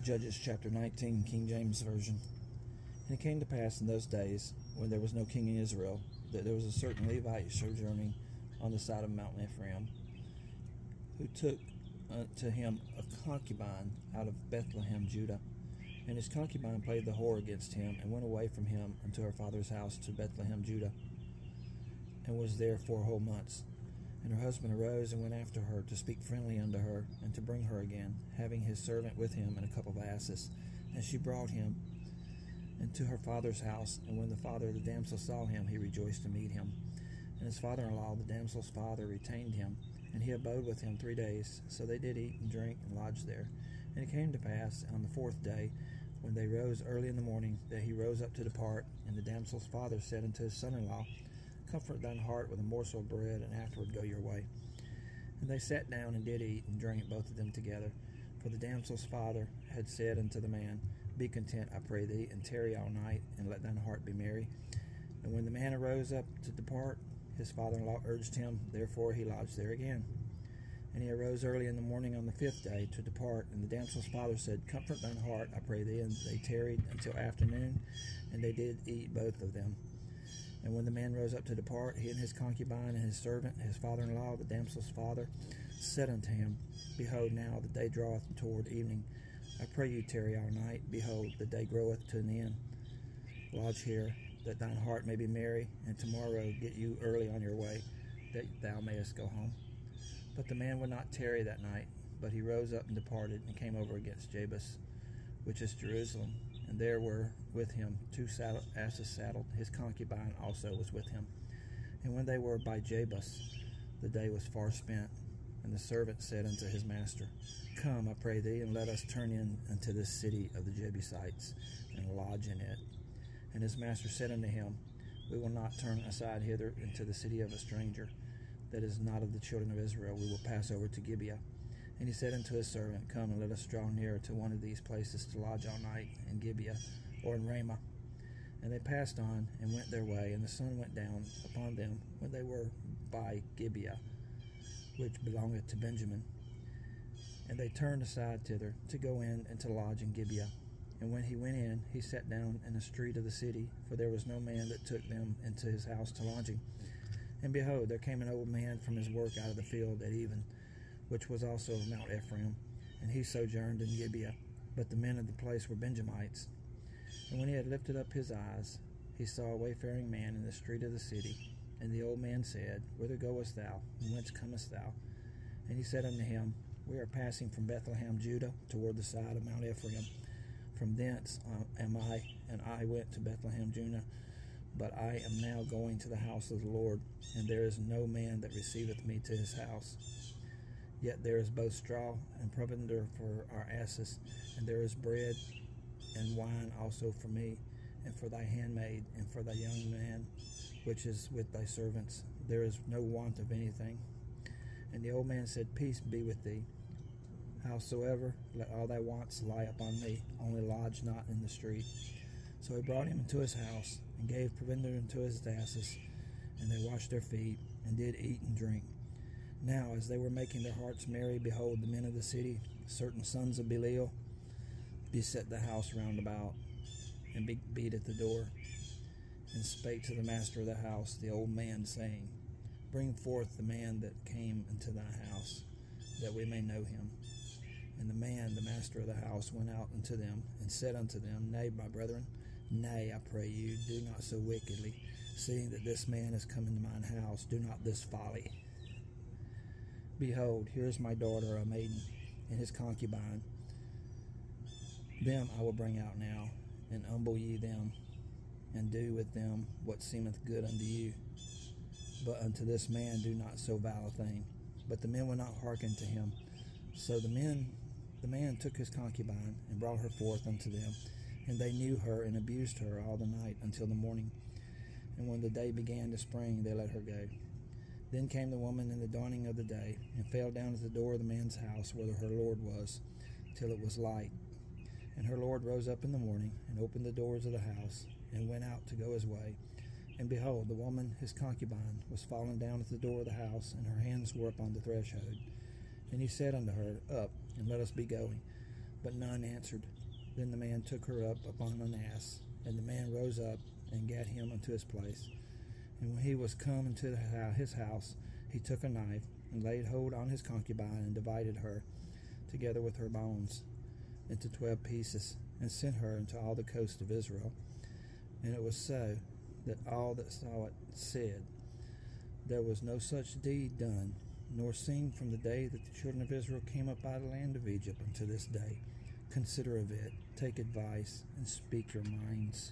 Judges chapter 19, King James Version. And it came to pass in those days, when there was no king in Israel, that there was a certain Levite sojourning on the side of Mount Ephraim, who took to him a concubine out of Bethlehem, Judah. And his concubine played the whore against him, and went away from him unto her father's house to Bethlehem, Judah, and was there 4 whole months. And her husband arose and went after her, to speak friendly unto her, and to bring her again, having his servant with him and a couple of asses. And she brought him into her father's house. And when the father of the damsel saw him, he rejoiced to meet him. And his father-in-law, the damsel's father, retained him, and he abode with him 3 days. So they did eat and drink and lodge there. And it came to pass on the 4th day, when they rose early in the morning, that he rose up to depart. And the damsel's father said unto his son-in-law, Comfort thine heart with a morsel of bread, and afterward go your way. And they sat down and did eat and drink, both of them together. For the damsel's father had said unto the man, Be content, I pray thee, and tarry all night, and let thine heart be merry. And when the man arose up to depart, his father-in-law urged him, therefore he lodged there again. And he arose early in the morning on the 5th day to depart, and the damsel's father said, Comfort thine heart, I pray thee. And they tarried until afternoon, and they did eat both of them. And when the man rose up to depart, he and his concubine and his servant, his father-in-law, the damsel's father, said unto him, Behold, now the day draweth toward evening. I pray you tarry all night. Behold, the day groweth to an end. Lodge here, that thine heart may be merry, and tomorrow get you early on your way, that thou mayest go home. But the man would not tarry that night, but he rose up and departed, and came over against Jebus, which is Jerusalem. And there were with him 2 asses saddled. His concubine also was with him. And when they were by Jebus, the day was far spent. And the servant said unto his master, Come, I pray thee, and let us turn in unto this city of the Jebusites, and lodge in it. And his master said unto him, We will not turn aside hither into the city of a stranger, that is not of the children of Israel. We will pass over to Gibeah. And he said unto his servant, Come, and let us draw near to one of these places to lodge all night, in Gibeah, or in Ramah. And they passed on, and went their way, and the sun went down upon them when they were by Gibeah, which belongeth to Benjamin. And they turned aside thither, to go in and to lodge in Gibeah. And when he went in, he sat down in a street of the city, for there was no man that took them into his house to lodging. And behold, there came an old man from his work out of the field at even, which was also of Mount Ephraim, and he sojourned in Gibeah. But the men of the place were Benjamites. And when he had lifted up his eyes, he saw a wayfaring man in the street of the city. And the old man said, Whither goest thou, and whence comest thou? And he said unto him, We are passing from Bethlehem, Judah, toward the side of Mount Ephraim. From thence am I, and I went to Bethlehem, Judah. But I am now going to the house of the Lord, and there is no man that receiveth me to his house. Yet there is both straw and provender for our asses, and there is bread and wine also for me, and for thy handmaid, and for thy young man, which is with thy servants. There is no want of anything. And the old man said, Peace be with thee. Howsoever, let all thy wants lie upon me, only lodge not in the street. So he brought him into his house, and gave provender unto his asses, and they washed their feet, and did eat and drink. Now, as they were making their hearts merry, behold, the men of the city, certain sons of Belial, beset the house round about, and beat at the door, and spake to the master of the house, the old man, saying, Bring forth the man that came into thy house, that we may know him. And the man, the master of the house, went out unto them, and said unto them, Nay, my brethren, nay, I pray you, do not so wickedly, seeing that this man is come into mine house, do not this folly. Behold, here is my daughter, a maiden, and his concubine. Them I will bring out now, and humble ye them, and do with them what seemeth good unto you. But unto this man do not so vile a thing. But the men would not hearken to him. So the man took his concubine, and brought her forth unto them. And they knew her, and abused her all the night until the morning. And when the day began to spring, they let her go. Then came the woman in the dawning of the day, and fell down at the door of the man's house, where her lord was, till it was light. And her lord rose up in the morning, and opened the doors of the house, and went out to go his way. And behold, the woman, his concubine, was fallen down at the door of the house, and her hands were upon the threshold. And he said unto her, Up, and let us be going. But none answered. Then the man took her up upon an ass, and the man rose up and gat him unto his place. And when he was come into his house, he took a knife, and laid hold on his concubine, and divided her, together with her bones, into 12 pieces, and sent her into all the coast of Israel. And it was so, that all that saw it said, There was no such deed done, nor seen from the day that the children of Israel came up out of the land of Egypt unto this day. Consider of it, take advice, and speak your minds.